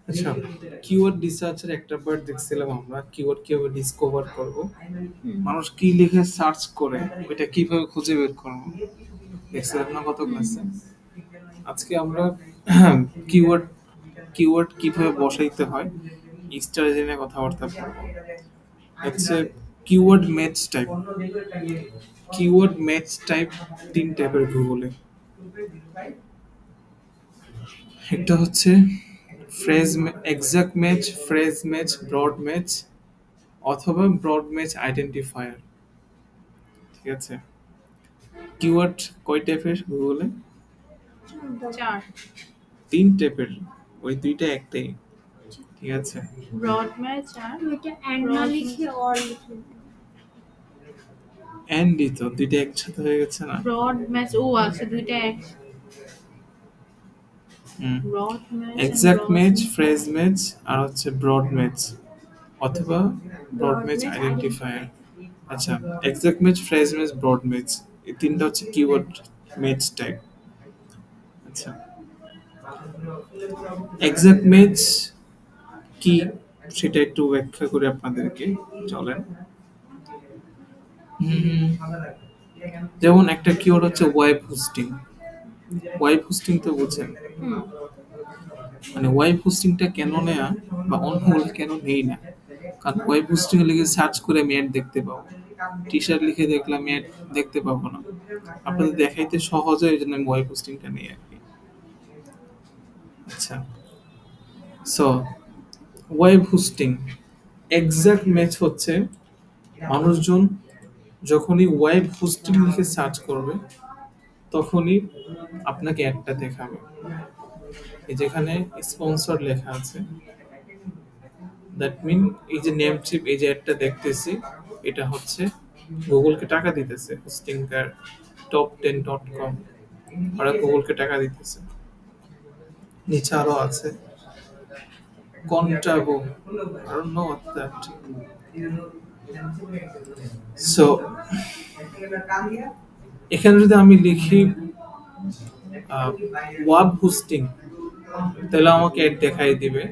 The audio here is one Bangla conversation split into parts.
আচ্ছা, কিওয়ার্ড রিসার্চের একটা পার্ট দেখছিলাম আমরা কিওয়ার্ড কিভাবে ডিসকভার করব, মানুষ কি লিখে সার্চ করে ওইটা কিভাবে খুঁজে বের করবো দেখছিলাম না গত ক্লাসে। আজকে আমরা কিওয়ার্ড কিওয়ার্ড কিভাবে বসাইতে হয় এই স্ট্র্যাটেজি নিয়ে কথাবার্তা বলবো। হচ্ছে keyword match type. Keyword match type তিন টাইপের গুগলে। একটা হচ্ছে phrase exact match, phrase match, broad match অথবা ব্রড ম্যাচ আইডেন্টিফায়ার। ঠিক আছে, কিওয়ার্ড কয় টাইপের গুগলে? চার। তিন টাইপের, ওই দুইটা একটাই। ঠিক আছে, ব্রড ম্যাচ আর ওইটা এন্ড না লিখে অর লিখে এন্ডই তো দুইটা একসাথে হয়ে গেছে না? ব্রড ম্যাচ ও আছে দুইটা এক। Broad match exact match, phrase match আর হচ্ছে ব্রড ম্যাচ অথবা ব্রড ম্যাচ আইডেন্টিফায়ার। আচ্ছা, exact match, phrase match, broad match এই তিনটা হচ্ছে কিওয়ার্ড ম্যাচ টাইপ। আচ্ছা, এক্সাক্ট ম্যাচ কি সেটা একটু ব্যাখ্যা করে আপনাদেরকে, চলেন। যেমন একটা কিওয়ার্ড হচ্ছে ওয়েব হোস্টিং। ওয়েব হোস্টিং তো বুঝেন, মানে ওয়েব হোস্টিংটা কেন নেয়া বা অন্য কেন নেই না, কারণ ওয়েব হোস্টিং এ লিখে সার্চ করে আমি অ্যাড দেখতে পাবো, টি শার্ট লিখে দেখলাম অ্যাড দেখতে পাবো না। আপনাদের দেখাইতে সহজ হয় এই জন্য আমি ওয়েব হোস্টিংটা নেই আর কি। আচ্ছা, so web hosting exact match হচ্ছে মানুষজন যখনই ওয়েব হোস্টিং লিখে সার্চ করবে তখনই আপনাকে অ্যাডটা দেখাবে। এই যেখানে স্পন্সর লেখা আছে, দ্যাট মিন এই যে নেম চিপ, এই যে অ্যাডটা দেখতেছি এটা হচ্ছে গুগলকে টাকা দিতেছে, হোস্টিংকার top10.com ওরা গুগলকে টাকা দিতেছে। নিচে আরো আছে কন্টাগো, I don't know what that. So এখানে যদি আমি লিখি ওয়েব হোস্টিং তাহলে আমাকে অ্যাড দেখাই দিবে,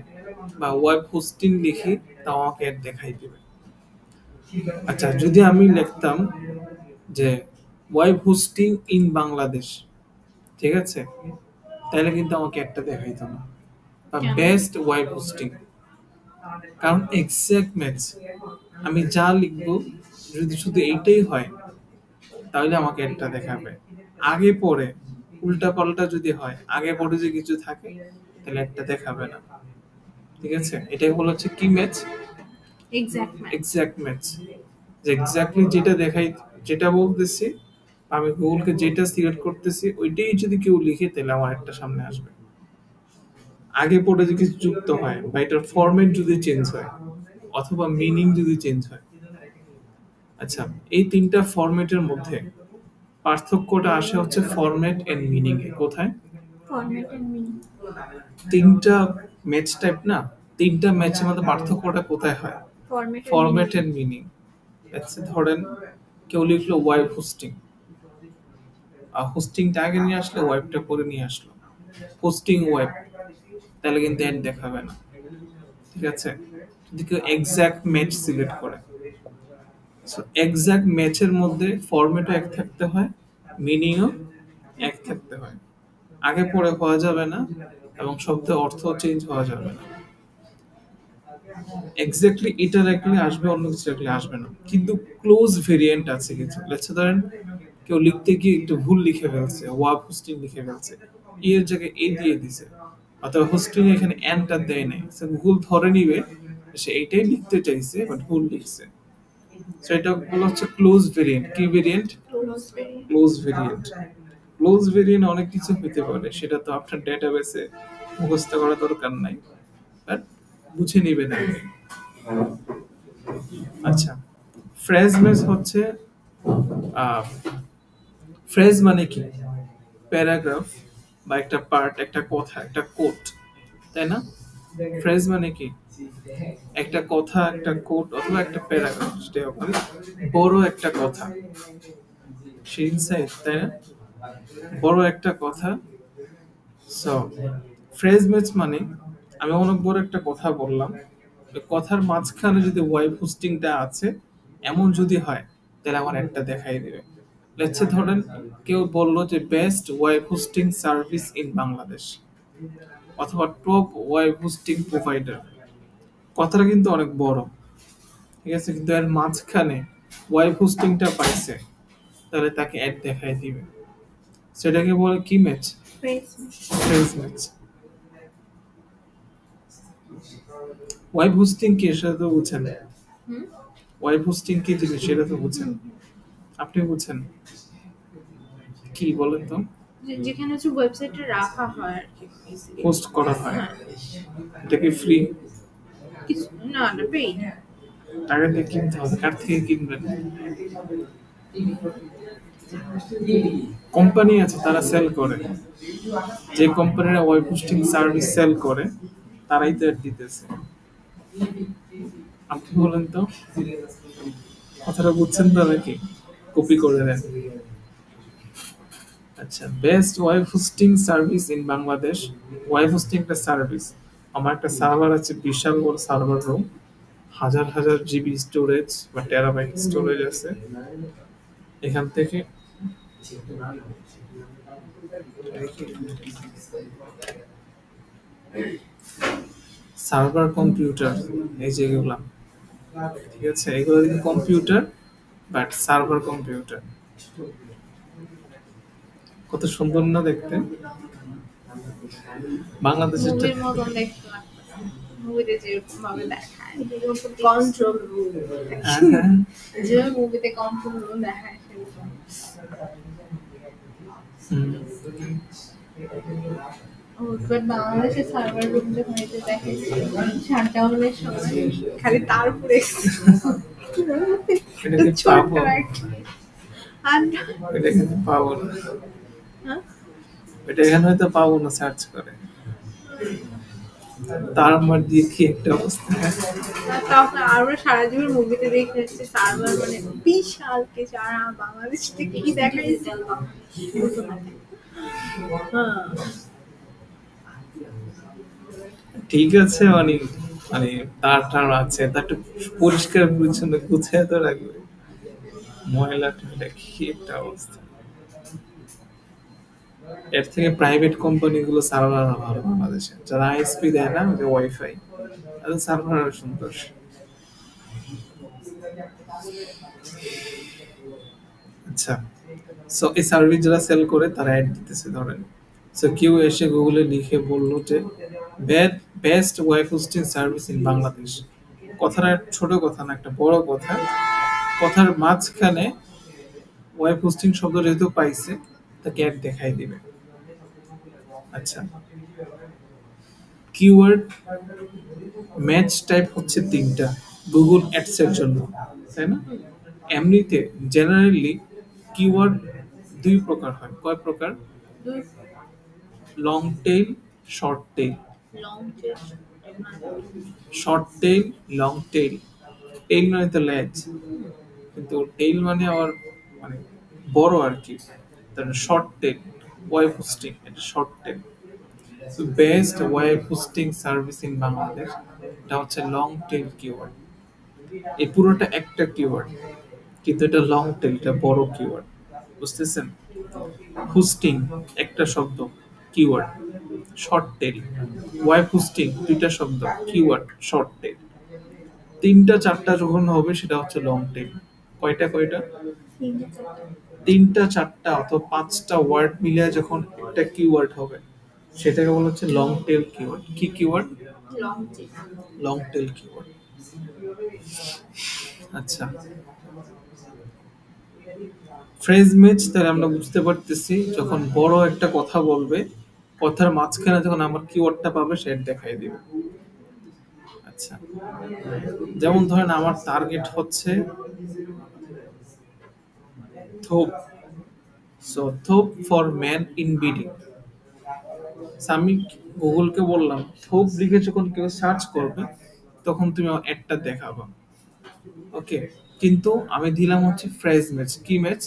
বা ওয়েব হোস্টিং লিখি তাও আমাকে অ্যাড দেখাই দিবে। আচ্ছা, যদি আমি লিখতাম যে ওয়েব হোস্টিং ইন বাংলাদেশ, ঠিক আছে, তাহলে কিন্তু আমাকে একটা দেখাইতো না, বা বেস্ট ওয়েব হোস্টিং। কারণ এক্সাক্ট ম্যাচ, আমি যা লিখবো যদি শুধু এইটাই হয় তাহলে আমাকে একটা দেখাবে। আগে পরে উল্টা পাল্টা যদি হয়, আগে পরে যে কিছু থাকে তাহলে একটা দেখাবে না। ঠিক আছে, এটাই বলা হচ্ছে কি ম্যাচ, এক্সাক্ট ম্যাচ। যে এক্স্যাক্টলি যেটা দেখাই, যেটা বলতেছি আমি গুগলকে যেটা সিলেক্ট করতেছি ওইটাই যদি কেউ লিখে তাহলে আমার একটা সামনে আসবে। আগে পরে যদি কিছু যুক্ত হয় বা এটার ফরম্যাট যদি চেঞ্জ হয় অথবা মিনিং যদি চেঞ্জ হয়। আচ্ছা, এই তিনটা ফরম্যাটের মধ্যে পার্থক্যটা আসে হচ্ছে ফরম্যাট এন্ড মিনিং এ। কোথায়? Format and meaning. তিনটা ম্যাচ টাইপ না, তিনটা ম্যাচের মধ্যে পার্থক্যটা কোথায় হয়? Format and meaning. আচ্ছা, ধরেন কেউ লিখলো ওয়েব হোস্টিং, হোস্টিংটা আগে নিয়ে আসলে ওয়েবটা পরে নিয়ে আসলো, হোস্টিং ওয়েব, তাহলে কিন্তু অ্যাড দেখাবে না। ঠিক আছে, যদি কেউ এক্সাক্ট ম্যাচ সিলেক্ট করে, সো এক্সাক্ট ম্যাচের মধ্যে ফরম্যাটও এক থাকতে হয়, মিনিংও এক থাকতে হয়, আগে পরে হওয়া যাবে না এবং শব্দের অর্থ চেঞ্জ হওয়া যাবে না। এক্স্যাক্টলি এটা রাখলে আসবে, অন্য কিছু রাখলে আসবে না। কিন্তু ক্লোজ ভেরিয়েন্ট আছে কিছু। লেটস ধরেন কেউ লিখতে গিয়ে একটু ভুল লিখে ফেলছে, ওয়েব হোস্টিং লিখে ফেলছে, এর জায়গায় এ দিয়ে দিছে, অথবা হোস্টিং এখানে এন্টার দেয় নাই, সে গুগল ধরে নিবে সে এইটাই লিখতে চাইছে বাট ভুল লিখছে। সো এটা বলা হচ্ছে ক্লোজ ভেরিয়েন্ট। কি variant? Close variant. Close variant অনেক কিছু হতে পারে, সেটা তো আপনার ডেটাবেসে মুখস্থ করা দরকার নাই, বাট বুঝে নিবেন আপনি। আচ্ছা, ফ্রেজ ম্যাচ হচ্ছে ফ্রেজ মানে কি? প্যারাগ্রাফ বা একটা পার্ট, একটা কথা, একটা কোট, তাই না? ফ্রেজ মানে কি? একটা কথা, একটা কোট অথবা একটা প্যারাগ্রাফ, যেটা হোক মানে বড় একটা কথা, সে ইনসাইট, তাই না? বড় একটা কথা। সো ফ্রেজ ম্যাচ মানে আমি অনেক বড় একটা কথা বললাম, ওই কথার মাঝখানে যদি ওয়েব হোস্টিংটা আছে এমন যদি হয়, তাহলে আমার একটা দেখাই দিবে। লেটস ধরেন কেউ বললো যে best web hosting service in Bangladesh, অথবা টপ ওয়েব হোস্টিং প্রোভাইডার। কথাটা কিন্তু অনেক বড়, ঠিক আছে, কিন্তু এর মাঝখানে ওয়েব হোস্টিংটা পাইছে, তাহলে তাকে অ্যাড দেখাই দিবে। সেটাকে বলে কি match? Phrase. Phrase match. Web hosting কি সেটা তো বুঝেন, হুম? ওয়েব হোস্টিং কি জিনিস সেটা তো বুঝেন, আপনি বুঝেন কি বলেন তো? যেখানে হচ্ছে ওয়েবসাইটে রাখা হয় আর কি basically। হোস্ট করা হয়, হ্যাঁ, এটা কি ফ্রি? কিছু না না পেইড। টাকা দিয়ে কিনতে হবে, কার থেকে কিনবেন? কোম্পানি আছে তারা সেল করে, যে কোম্পানিরা ওয়েব হোস্টিং সার্ভিস সেল করে তারাই তো এর দিতেছে। আপনি বলেন তো, কথাটা বুঝছেন তো নাকি? কপি করে দেন। আচ্ছা, best web hosting service in Bangladesh. Web hosting একটা সার্ভিস। আমার একটা সার্ভার আছে, বিশাল বড় সার্ভার রুম, হাজার হাজার জিবি স্টোরেজ বা টেরাবাইট স্টোরেজ আছে। এখান থেকে সার্ভার কম্পিউটার, এই যে এগুলা, ঠিক আছে, এগুলো কিন্তু কম্পিউটার, বাট সার্ভার কম্পিউটার। কত সুন্দর না দেখতে? বাংলাদেশের মুভির মতন দেখতে লাগতেছে, মুভিতে যেরকম ভাবে দেখায় কন্ট্রোল রুম, যে মুভিতে কন্ট্রোল রুম দেখায় সেরকম। বাট বাংলাদেশের সার্ভার রুম যখন এটা দেখাইছে শাটডাউনের সময় খালি তার উপরে এটা কি ছোট্ট পাবো? একটা আর এটা কিন্তু পাবো না, হ্যাঁ? এটা এখানে হয়তো পাবো না সার্চ করে। তার আমার দিয়ে কি একটা অবস্থা। আর তখন আমরা সারা জীবন মুভিতে দেখে এসেছি সার্ভার মানে বিশাল কিছু, আর বাংলাদেশ থেকে কি দেখাইছে। হ্যাঁ, ঠিক আছে, মানে মানে তার টার আছে, তার একটু পরিষ্কার পরিচ্ছন্ন গুছিয়ে তো রাখবে, ময়লা টয়লা কি একটা অবস্থা। এর থেকে প্রাইভেট কোম্পানি গুলো সার্ভার ভালো, বাংলাদেশে যারা আইএসপি দেয় না, যে ওয়াইফাই, তাদের সার্ভার সুন্দর। আচ্ছা, সো এই সার্ভিস যারা সেল করে তারা অ্যাড দিতেছে ধরেন। সো কেউ এসে গুগলে লিখে বললো যে best web hosting service in Bangladesh. কথাটা ছোট কথা না, একটা বড় কথা। কথার মাঝখানে ওয়েব হোস্টিং শব্দ যেহেতু পাইছে, তাকে অ্যাড দেখাই দিবে। আচ্ছা, কিওয়ার্ড ম্যাচ টাইপ হচ্ছে তিনটা গুগল অ্যাডস এর জন্য, তাই না? এমনিতে জেনারেলি কিওয়ার্ড দুই প্রকার হয়। কয় প্রকার? Long tail, short tail. Long short tail, long tail. Tail মানে তো লেজ, কিন্তু টেইল মানে আবার মানে বড় আর কি। তার শর্ট টেইল ওয়েব হোস্টিং, এটা short tail. Best web hosting service in Bangladesh, এটা হচ্ছে লং টেইল কিওয়ার্ড। এই পুরোটা একটা কিওয়ার্ড, কিন্তু এটা লং টেইল, এটা বড় কিওয়ার্ড, বুঝতেছেন? হোস্টিং একটা শব্দ, keyword, short tail. Web hosting দুইটা শব্দ, কিওয়ার্ড, শর্ট টেইল। তিনটা চারটা যখন হবে সেটা হচ্ছে লং টেইল। কয়টা কয়টা? তিনটা চারটা অথবা পাঁচটা ওয়ার্ড মিলে যখন একটা কিওয়ার্ড হবে, সেটাকে বলা হচ্ছে লং টেইল কিওয়ার্ড। কি keyword? Long long tail keyword. আচ্ছা, ফ্রেজ ম্যাচ তাহলে আমরা বুঝতে পারতেছি, যখন বড় একটা কথা বলবে, কথার মাঝখানে যখন আমার কিওয়ার্ডটা পাবে সেটা দেখাই দিবে। আচ্ছা, যেমন ধরেন আমার টার্গেট হচ্ছে thobe, so thobe for man in BD. So, আমি গুগলকে বললাম হোপ লিখে যখন কেউ সার্চ করবে তখন তুমি আমার অ্যাডটা দেখাবো। ওকে, কিন্তু আমি দিলাম হচ্ছে ফ্রেজ ম্যাচ। কি ম্যাচ?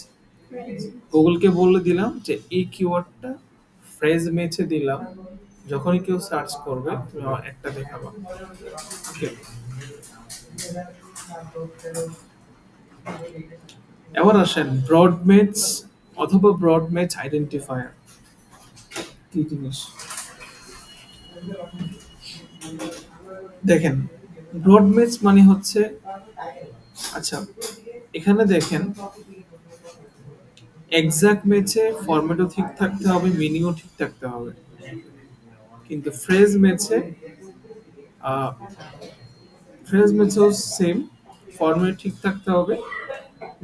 গুগলকে বলে দিলাম যে এই কিওয়ার্ডটা ফ্রেজ ম্যাচে দিলাম, যখনই কেউ সার্চ করবে তুমি আমার একটা দেখাবো। ওকে, এবার আসেন ব্রড ম্যাচ অথবা ব্রড ম্যাচ আইডেন্টিফায়ার কি জিনিস দেখেন। ব্রড ম্যাচ মানে হচ্ছে, আচ্ছা এখানে দেখেন এক্সাক্ট ম্যাচে ফরম্যাটও ঠিক থাকতে হবে, মিনিংও ঠিক থাকতে হবে, কিন্তু ফ্রেজ ম্যাচে সেম, ফরম্যাট ঠিক থাকতে হবে,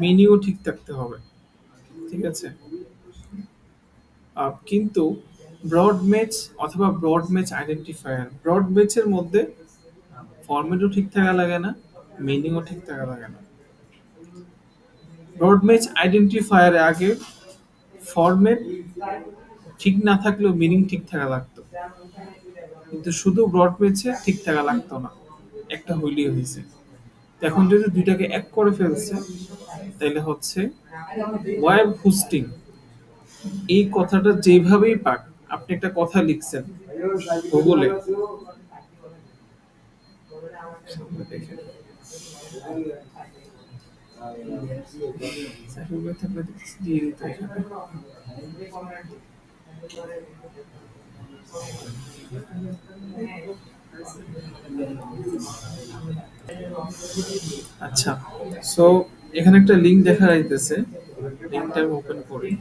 মিনিংও ঠিক থাকতে হবে। ঠিক আছে, কিন্তু ব্রড ম্যাচ অথবা ব্রড ম্যাচ আইডেন্টিফায়ার, ব্রড ম্যাচের মধ্যে ফরম্যাটও ঠিক থাকা লাগে না, মিনিংও ঠিক থাকা লাগে না। ব্রড ম্যাচ আইডেন্টিফায়ারে আগে ফরম্যাট ঠিক না থাকলেও মিনিং ঠিক থাকা লাগতো, কিন্তু শুধু ব্রড ম্যাচে ঠিক থাকা লাগতো না, একটা হইলেই হয়েছে। এখন যদি দুইটাকে এক করে ফেলছে তাহলে হচ্ছে ওয়েব হোস্টিং। এই কথাটা যেভাবেই পাক, আপনি একটা কথা লিখছেন গুগলে, দেখেন দিয়ে দিত এখানে। আচ্ছা, সো এখানে একটা লিংক দেখা যাইতেছে, লিংকটা আমি ওপেন করি।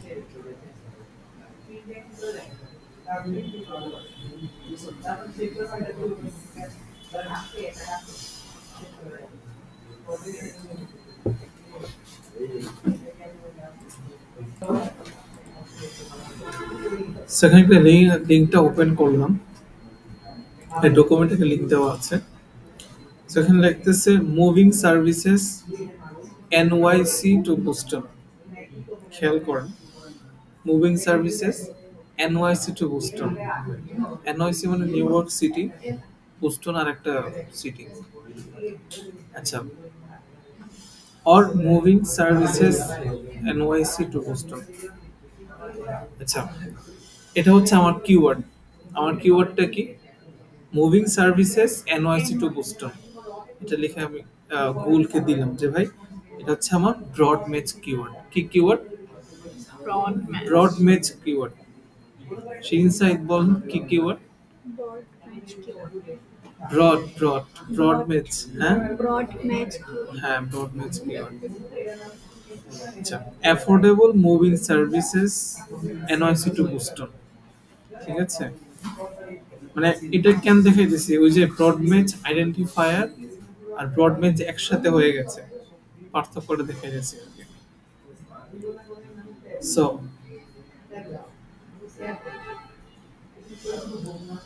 সেখানে একটা লিংকটা ওপেন করলাম, এই ডকুমেন্টে লিংক দেওয়া আছে। সেখানে লিখতেছে moving services NYC to Boston. খেয়াল করেন, moving services NYC to Boston. NYC মানে নিউ ইয়র্ক সিটি, বুস্টন আর একটা সিটি। আচ্ছা, or moving services NYC to Boston. আচ্ছা, এটা হচ্ছে আমার কিওয়ার্ড। আমার কিওয়ার্ডটা কি? Moving services NYC to Boston. এটা লিখে আমি গুগলকে দিলাম যে ভাই এটা হচ্ছে আমার ব্রড ম্যাচ কিওয়ার্ড। কি কিওয়ার্ড? Broad match keyword. শিন সাইদ বল কি keyword? Broad match keyword. Broad match. হ্যাঁ Broad match keyword. হ্যাঁ, ব্রড ম্যাচ কিওয়ার্ড। আচ্ছা, affordable moving services NYC to Boston. ঠিক আছে, মানে এটা কেন দেখাই দিছি, ওই যে ব্রড ম্যাচ আইডেন্টিফায়ার আর ব্রড ম্যাচ একসাথে হয়ে গেছে, পার্থক্যটা দেখাই দিছি। So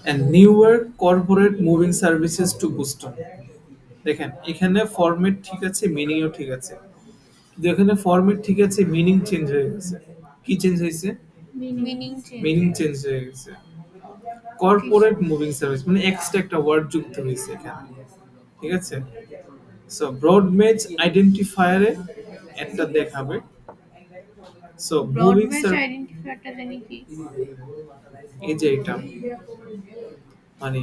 and newer corporate moving services to Boston. দেখেন এখানে ফরম্যাট ঠিক আছে, মিনিংও ঠিক আছে, কিন্তু এখানে ফরম্যাট ঠিক আছে, মিনিং চেঞ্জ হয়ে গেছে। কি চেঞ্জ হয়েছে? মিনিং মিনিং চেঞ্জ হয়ে গেছে। কর্পোরেট মুভিং সার্ভিস মানে এক্সট্রা একটা ওয়ার্ড যুক্ত হয়েছে এখানে। ঠিক আছে, সো ব্রড ম্যাচ আইডেন্টিফায়ারে একটা দেখাবে। সো ব্রড মুভিং ম্যাচ আইডেন্টিফায়ারটা জানি কি? এই যে এটা মানে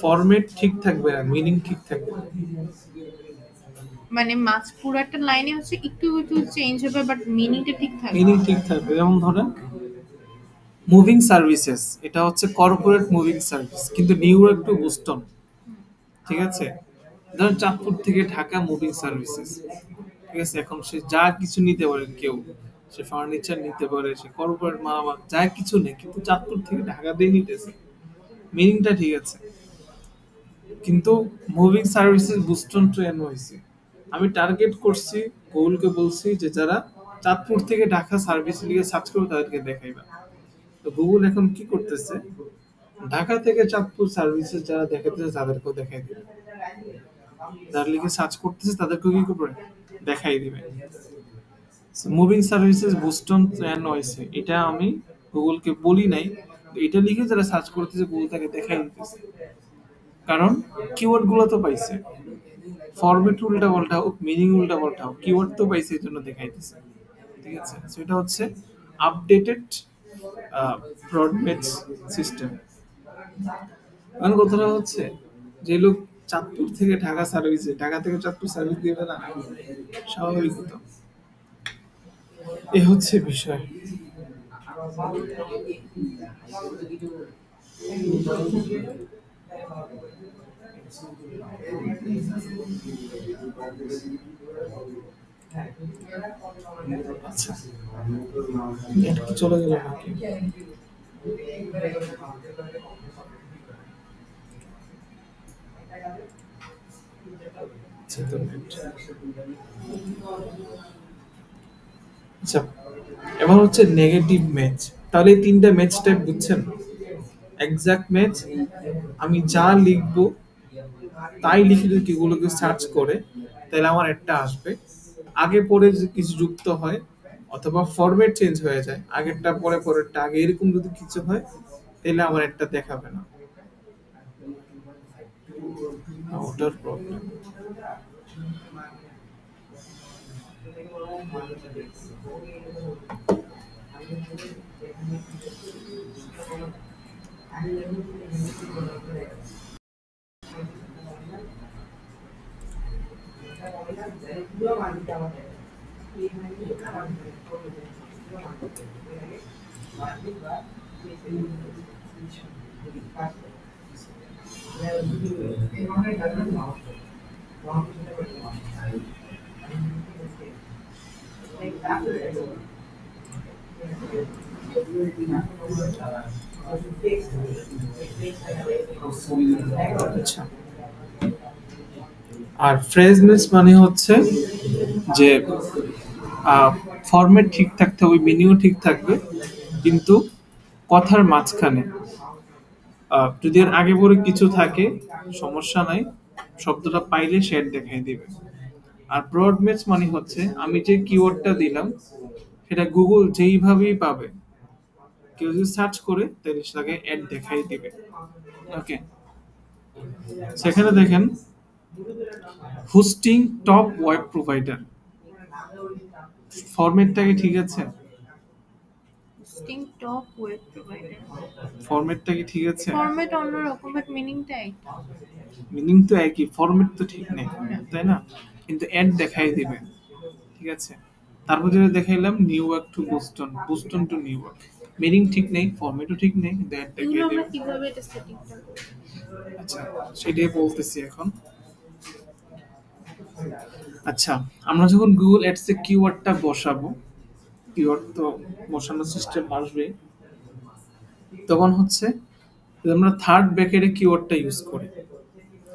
ফরম্যাট ঠিক থাকবে না, মিনিং ঠিক থাকবে না। মানে মাছ পুরো একটা লাইনে হচ্ছে একটু একটু চেঞ্জ হবে বাট মিনিংটা ঠিক থাকবে। মিনিং ঠিক থাকবে। যেমন ধরেন মুভিং সার্ভিসেস, এটা হচ্ছে কর্পোরেট মুভিং সার্ভিস, কিন্তু নিউ ইয়র্ক টু বোস্টন। ঠিক আছে, ধরেন চাঁদপুর থেকে ঢাকা মুভিং সার্ভিসেস। ঠিক আছে, এখন সে যা কিছু নিতে পারে, কেউ সে ফার্নিচার নিতে পারে, সে কর্পোরেট মাল যা কিছু নেই, কিন্তু চাঁদপুর থেকে ঢাকা দিয়ে নিতেছে, মিনিংটা ঠিক আছে। কিন্তু মুভিং সার্ভিসেস বুস্টন টু এনওয়াইসি, আমি টার্গেট করছি, গুগলকে বলছি যে যারা চাঁদপুর থেকে ঢাকা সার্ভিস লিগে সার্চ করবে তাদেরকে দেখাইবা। তো গুগল এখন কি করতেছে, ঢাকা থেকে চাঁদপুর সার্ভিসেস যারা দেখাতেছে তাদেরকেও দেখাই দিবে, যারা লিখে সার্চ করতেছে তাদেরকেও কি করবে, দেখাই দিবে। মুভিং সার্ভিসেস বুস্টন টু এনওয়াইসি, এটা আমি গুগলকে বলি নাই, এটা লিখে যারা সার্চ করতেছে গুগল তাকে দেখাই দিতেছে, কারণ কিওয়ার্ড গুলো তো পাইছে, ফরম্যাট উল্টা পাল্টা হোক, মিনিং উল্টা পাল্টা হোক, কিওয়ার্ড তো পাইছে, এই জন্য দেখাইতেছে। ঠিক আছে, সেটা হচ্ছে আপডেটেড ব্রড ম্যাচ সিস্টেম। কারণ কথাটা হচ্ছে যে লোক চাঁদপুর থেকে ঢাকা সার্ভিসে, ঢাকা থেকে চাঁদপুর সার্ভিস দিবে না, স্বাভাবিক হতো। এ হচ্ছে বিষয়। আচ্ছা, নেট কি চলে গেল নাকি? আচ্ছা, তো নেট। আচ্ছা, এবার হচ্ছে নেগেটিভ ম্যাচ। তাহলে এই তিনটা ম্যাচ টাইপ বুঝছেন? এক্সাক্ট ম্যাচ, আমি যা লিখবো তাই লিখে যদি কিগুলোকে সার্চ করে তাহলে আমার একটা আসবে। আগে পরে যদি কিছু যুক্ত হয় অথবা ফরম্যাট চেঞ্জ হয়ে যায়, আগেরটা পরে পরেরটা আগে, এরকম যদি কিছু হয় তাহলে আমার একটা দেখাবে না। ওটার প্রবলেম। আচ্ছা, আর ফ্রেজনেস মানে হচ্ছে যে ফরম্যাট ঠিক থাকতে হবে, মিনিংও ঠিক থাকবে, কিন্তু কথার মাঝখানে যদি এর আগে পরে কিছু থাকে সমস্যা নাই, শব্দটা পাইলে শেড দেখাই দিবে। আর ব্রড ম্যাচ মানে হচ্ছে আমি যে কিওয়ার্ডটা দিলাম সেটা গুগল যেইভাবেই পাবে, কেউ যদি সার্চ করে তাহলে সেটাকে অ্যাড দেখাই দিবে। ওকে, সেখানে দেখেন হোস্টিং টপ ওয়েব প্রোভাইডার, ফরম্যাটটা কি ঠিক আছে? হোস্টিং টপ ওয়েব প্রোভাইডার, ফরম্যাটটা কি ঠিক আছে? ফরম্যাট অন্যরকম বাট মিনিংটা একই। মিনিং তো একই, ফরম্যাট তো ঠিক নেই, তাই না? কিন্তু অ্যাড দেখাই দিবে। ঠিক আছে, তারপর যেটা দেখাইলাম new York to Boston, Boston two new York, meaning ঠিক নেই, ফরম্যাটও ঠিক নেই, কিন্তু অ্যাড দেখাই এগুলো দিবে। আমরা কিভাবে এটা সেটিংটা করব? আচ্ছা, সেটাই বলতেছি এখন। আচ্ছা, আমরা যখন গুগল অ্যাডস এ কিওয়ার্ডটা বসাবো, কিওয়ার্ড তো বসানোর সিস্টেম আসবে, তখন হচ্ছে যদি আমরা থার্ড ব্র্যাকেটে কিওয়ার্ডটা ইউজ করি।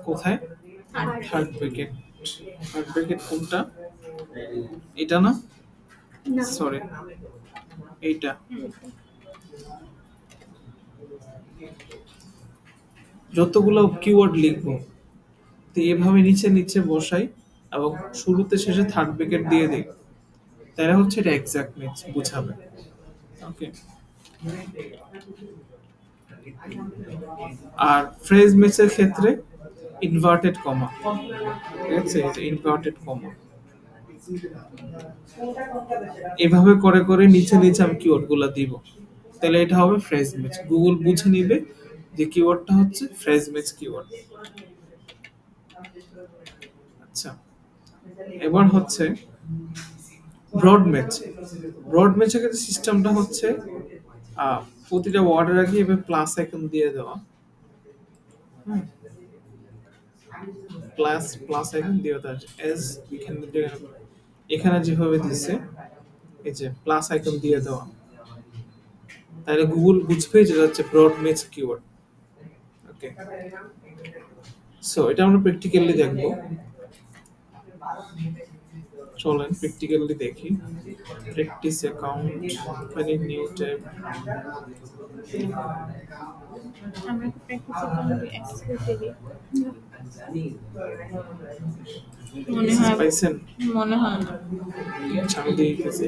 কোথায়? Third bracket. থার্ড ব্র্যাকেট কোনটা? এটা না, না, সরি, এইটা। যতগুলো কিওয়ার্ড লিখবো তো এভাবে নিচে নিচে বসাই এবং শুরুতে শেষে থার্ড ব্র্যাকেট দিয়ে দিই, তাহলে হচ্ছে এটা এক্সাক্ট ম্যাচ বুঝাবে। ওকে, আর ফ্রেজ ম্যাচের ক্ষেত্রে ইনভার্টেড কমা, ঠিক আছে, ইনভার্টেড কমা এভাবে করে করে নিচে নিচে আমি কিওয়ার্ড গুলা দিব, তাহলে এটা হবে ফ্রেজ ম্যাচ। গুগল বুঝে নিবে যে কিওয়ার্ডটা হচ্ছে ফ্রেজ ম্যাচ কিওয়ার্ড। আচ্ছা, এবার হচ্ছে ব্রড ম্যাচ। ব্রড ম্যাচের ক্ষেত্রে সিস্টেমটা হচ্ছে প্রতিটা ওয়ার্ডের আগে এভাবে প্লাস আইকন দিয়ে দেওয়া। প্লাস প্লাস আইকন দিয়ে দেওয়া, এস এখানে যেভাবে দিচ্ছে এই যে প্লাস আইকন দিয়ে দেওয়া, তাহলে গুগল বুঝবে যেটা হচ্ছে ব্রড ম্যাচ কিওয়ার্ড। ওকে, সো এটা আমরা প্র্যাকটিক্যালি দেখবো। চলেন প্র্যাকটিক্যালি দেখি। প্র্যাকটিস অ্যাকাউন্ট, মানে নিউ ট্যাব। আমরা প্র্যাকটিস করতে অ্যাক্সেস দেব মনে হয়, পাইছেন? মনে হয় না। আচ্ছা, আমি দেখতেছি।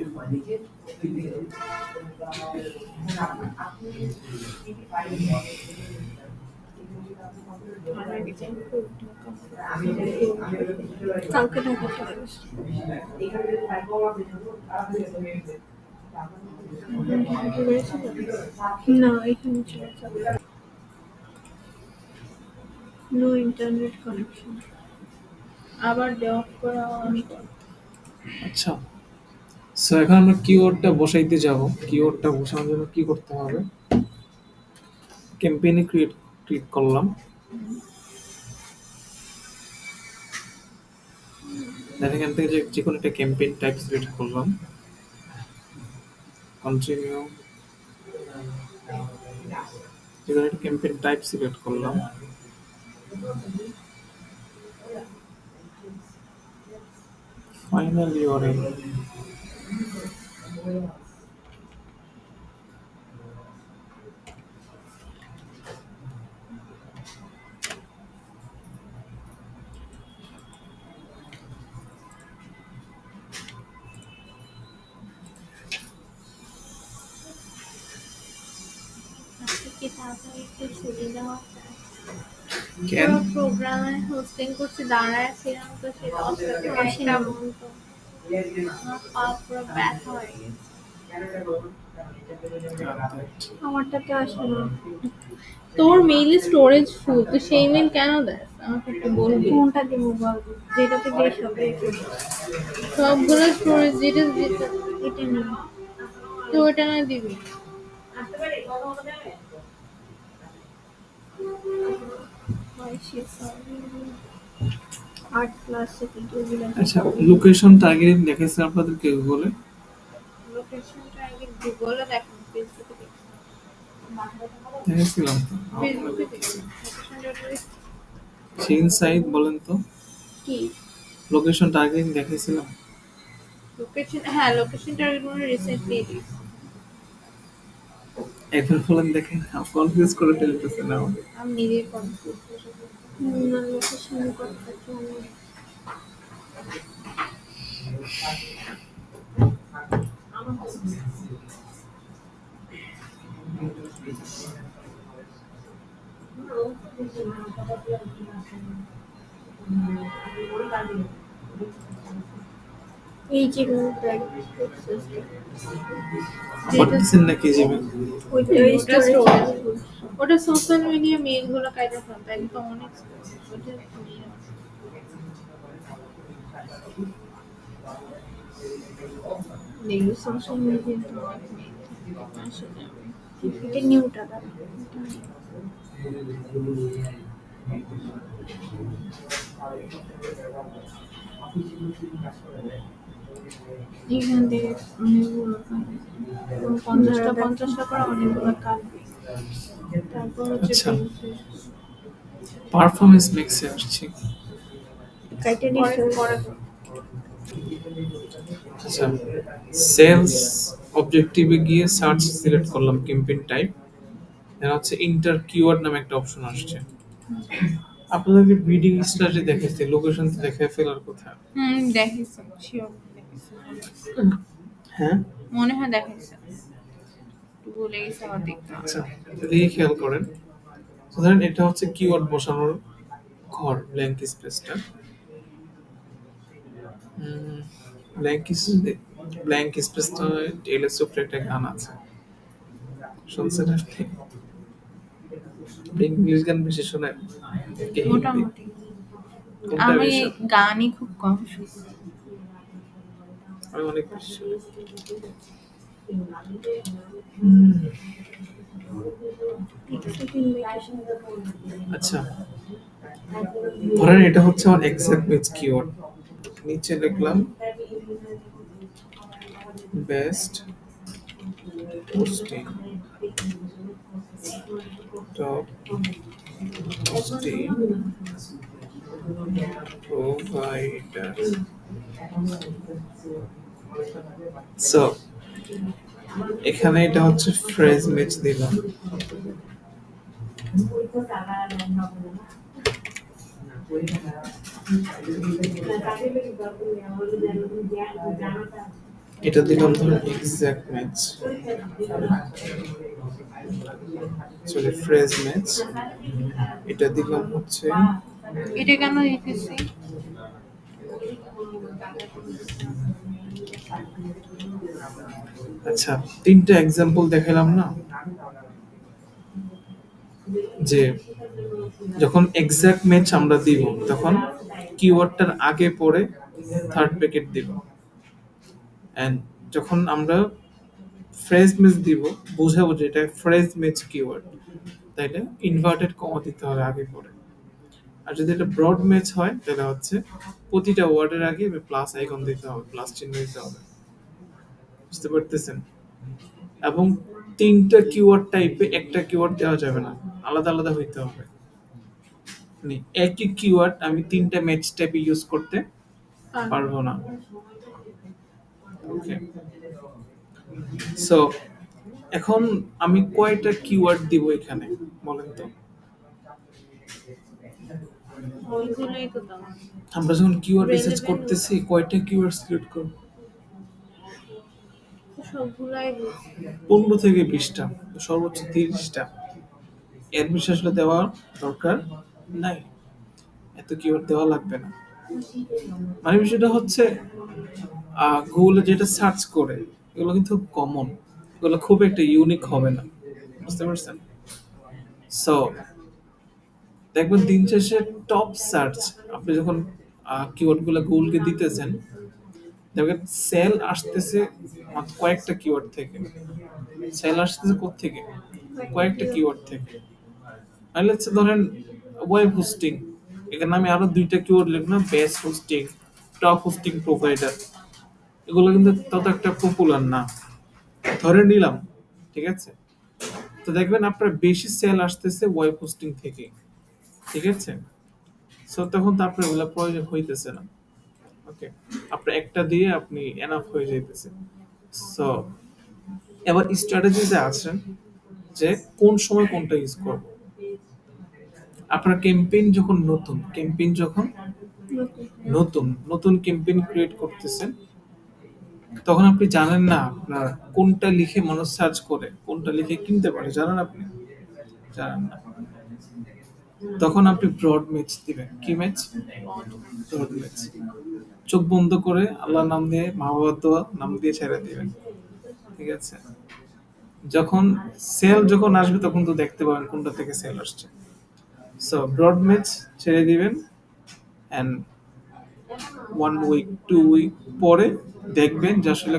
কালকে ঢাকা চলে গেছে। না, এখানে চলে যাবে। No internet connection. আবার ডেভ করা অনেক আচ্ছা, সো এখন আমরা কিওয়ার্ডটা বসাইতে যাব। কিওয়ার্ডটা বসানোর জন্য কি করতে হবে? ক্যাম্পেইনে ক্লিক করলাম, দেন এখান থেকে যে কোনো একটা ক্যাম্পেইন টাইপ সিলেক্ট করলাম, কন্টিনিউ, যে কোনো একটা ক্যাম্পেইন টাইপ সিলেক্ট করলাম, ফাইনালি ইউআরএল, কি তাড়াতাড়ি একটু ছুটি দেওয়া ক্যান প্রোগ্রামে হোস্টিং করছি দাঁড়ায় ছিলাম তো সেটা অবস্থা একটা বলতো আমার পা পুরো ব্যথা হয়ে গেছে। আমারটাতে আসে না। তোর মেইলে স্টোরেজ ফুল, তুই সেই মেইল কেন দেস আমাকে একটু বলবি? কোনটা দিব বল, যেটাতে দেশ হবে সবগুলো স্টোরেজ যেটা যেটা এটা নিয়ে। তুই ওটা না দিবি। আর্ট ক্লাসে ভিডিওগুলো আচ্ছা, লোকেশন টার্গেটিং দেখাইছে আপনাদেরকে গুগলে? লোকেশনটা আগে গুগলে দেখো, ফেসবুকে দেখো। দেখেছিলাম তো। ফেসবুকে দেখো লোকেশনটা সেই ইনসাইট বলেন তো, কি লোকেশন টার্গেটিং দেখাইছিলাম? লোকেশন, হ্যাঁ লোকেশনটা আমি রিসেন্টলি দিয়েছি। একবার বলেন দেখেন, কনফিউজ করে ফেলতেছে না আমাকে। আমি নিজেই কনফিউজ না, লোকেশন করতে চাই। এই যে পড়তেছেন নাকি জিমে? ওইটা ওটা স্টোরেজ। storage। ওটা সোশ্যাল মিডিয়া মেইল গুলো কাইটা ফেলতে একদম অনেক ওটা নিয়ে দেখবি সোশ্যাল মিডিয়া আসলে এটা নিউটা দাঁড়া। এখান থেকে অনেকগুলো কাটবে, 50টা করে অনেকগুলো কাটবে। তারপর হচ্ছে আচ্ছা। benefit। পারফরম্যান্স মিক্সে আসছি। কাইটা পরে দিছে পরে আচ্ছা, সেলস অবজেক্টিভে গিয়ে সার্চ সিলেক্ট করলাম ক্যাম্পেইন টাইপ, দেন হচ্ছে ইন্টার কিওয়ার্ড নামে একটা অপশন আসছে। আপনাদেরকে বিডিং স্টাডি দেখাইছে, লোকেশন দেখায় ফেলার কথা। দেখাইছে, শিওর দেখাইছে, হ্যাঁ, মনে হয় দেখাইছে, ভুলে গেছি আবার দেখতে হবে। আচ্ছা, এদিকে খেয়াল করেন। তো ধরেন এটা হচ্ছে কিওয়ার্ড বসানোর ঘর, ব্ল্যাঙ্ক স্পেসটা। ব্ল্যাঙ্ক স্পেসটা টেইলর সুইফটের একটা গান আছে, শুনছেন আপনি? ইংলিশ গান বেশি শোনেন? কি হিন্দি? মোটামুটি কোনটা আমি বেশি? গানই খুব কম শুনি। আমি অনেক বেশি শুনি। আচ্ছা, ধরেন এটা হচ্ছে আমার এক্সাক্ট ম্যাচ কিওয়ার্ড। নিচে লিখলাম best hosting, top hosting provider. So এখানে এটা হচ্ছে ফ্রেজ ম্যাচ দিলাম। এটা দিলাম ধরুন exact match, sorry phrase match. এটা দিলাম হচ্ছে এটা কেন লিখেছি? আচ্ছা, তিনটা এক্সাম্পল দেখালাম না, যে যখন এক্সাক্ট ম্যাচ আমরা দিব তখন কিওয়ার্ডটার আগে পরে থার্ড ব্র্যাকেট দিব, এন্ড যখন আমরা ফ্রেজ ম্যাচ দিব বোঝাবো যে এটা ফ্রেজ ম্যাচ কিওয়ার্ড, তাইলে ইনভার্টেড কমা দিতে হবে আগে পরে। আর যদি এটা ব্রড ম্যাচ হয় তাহলে হচ্ছে প্রতিটা ওয়ার্ডের আগে প্লাস আইকন দিতে হবে, প্লাস চিহ্ন দিতে হবে। বুঝতে পারতেছেন? এবং তিনটা কিওয়ার্ড টাইপে একটা কিওয়ার্ড দেওয়া যাবে না, আলাদা আলাদা হইতে হবে। মানে একই কিওয়ার্ড আমি তিনটা ম্যাচ টাইপে ইউজ করতে পারবো না। ওকে, সো এখন আমি কয়টা কিওয়ার্ড দিব এখানে বলেন তো? ওইগুলোই তো দাও। আমরা যখন কিওয়ার্ড রিসার্চ করতেছি কয়টা কিওয়ার্ড সিলেক্ট করব? সবগুলাই 15 থেকে 20টা, সর্বোচ্চ 30টা। এর বেশি আসলে দেওয়ার দরকার নাই, এত কিওয়ার্ড দেওয়া লাগবে না। মানে বিষয়টা হচ্ছে গুগলে যেটা সার্চ করে এগুলো কিন্তু কমন, এগুলো খুব একটা ইউনিক হবে না। বুঝতে পারছেন? সো দেখবেন দিন শেষে টপ সার্চ আপনি যখন কিওয়ার্ড গুলো গুগলকে দিতেছেন, দেখবেন সেল আসতেছে মাত্র কয়েকটা কিওয়ার্ড থেকে। সেল আসতেছে কোত্থেকে? কয়েকটা কিওয়ার্ড থেকে। আর হচ্ছে ধরেন ওয়েব হোস্টিং, এখানে আমি আরো দুইটা কিওয়ার্ড লিখলাম, best hosting, top hosting provider. এগুলো কিন্তু তত একটা পপুলার না, ধরে নিলাম, ঠিক আছে? তো দেখবেন আপনার বেশি সেল আসতেছে ওয়েব হোস্টিং থেকে, ঠিক আছে? সো তখন তো আপনার ওগুলো প্রয়োজন হইতেছে না। ওকে, আপনার একটা দিয়ে আপনি এনাফ হয়ে যাইতেছে। সো এবার স্ট্র্যাটেজিতে আছেন যে কোন সময় কোনটা ইউজ করব। আপনার ক্যাম্পেইন যখন নতুন, ক্যাম্পেইন যখন নতুন নতুন ক্যাম্পেইন ক্রিয়েট করতেছেন, তখন আপনি জানেন না আপনার কোনটা লিখে মানুষ সার্চ করে, কোনটা লিখে কিনতে পারে, জানেন আপনি? জানেন না। তখন আপনি ব্রড ম্যাচ দিবেন। কি ম্যাচ? Broad match. চোখ বন্ধ করে আল্লাহর নাম দিয়ে, মা বাবার দোয়া নাম দিয়ে ছেড়ে দিবেন, ঠিক আছে? যখন সেল যখন আসবে তখন তো দেখতে পাবেন কোনটা থেকে সেল আসছে। সো ব্রড ম্যাচ ছেড়ে দিবেন, এন্ড 1 উইক 2 উইক পরে দেখবেন যে আসলে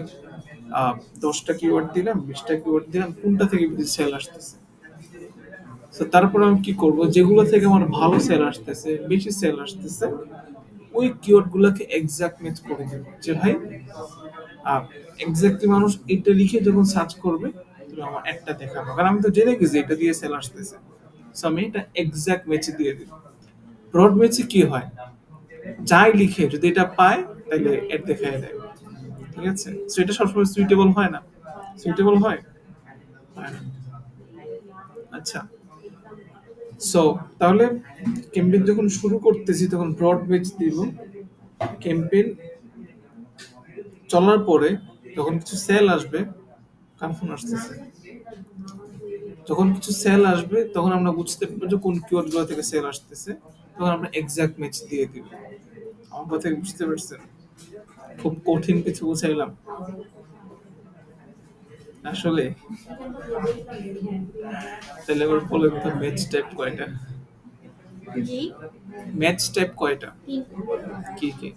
10টা কিওয়ার্ড দিলাম, 20টা কিওয়ার্ড দিলাম, কোনটা থেকে বেশি সেল আসতেছে। তো তারপর আমি কি করব, যেগুলো থেকে আমার ভালো সেল আসতেছে, বেশি সেল আসতেছে, ওই কিওয়ার্ড গুলোকে এক্সাক্ট ম্যাচ করে দেব, যে ভাই এক্স্যাক্টলি মানুষ এটা লিখে যখন সার্চ করবে তুমি আমার একটা দেখাবো, কারণ আমি তো জেনে গেছি এটা দিয়ে সেল আসতেছে। সো আমি এটা এক্সাক্ট ম্যাচে দিয়ে দিব। ব্রড ম্যাচে কি হয়, যাই লিখে যদি এটা পায় তাহলে এড দেখায় দেয়, ঠিক আছে? সো এটা সবসময় সুইটেবল হয় না। সুইটেবল হয়? হয় না। আচ্ছা, সো তাহলে ক্যাম্পেইন যখন শুরু করতেছি তখন ব্রড ম্যাচ দিব। ক্যাম্পেইন চলার পরে যখন কিছু সেল আসবে, কনফার্ম আসতেছে, যখন কিছু সেল আসবে তখন আমরা বুঝতে পারবো যে কোন কিওয়ার্ড গুলো থেকে সেল আসতেছে, তখন আমরা এক্সাক্ট ম্যাচ দিয়ে দিব। আমার কথা কি বুঝতে পারছেন? খুব কঠিন কিছু বুঝাইলাম আসলে? তাহলে এবার বলেন তো ম্যাচ টাইপ কয়টা? জি ম্যাচ টাইপ কয়টা? কি কি?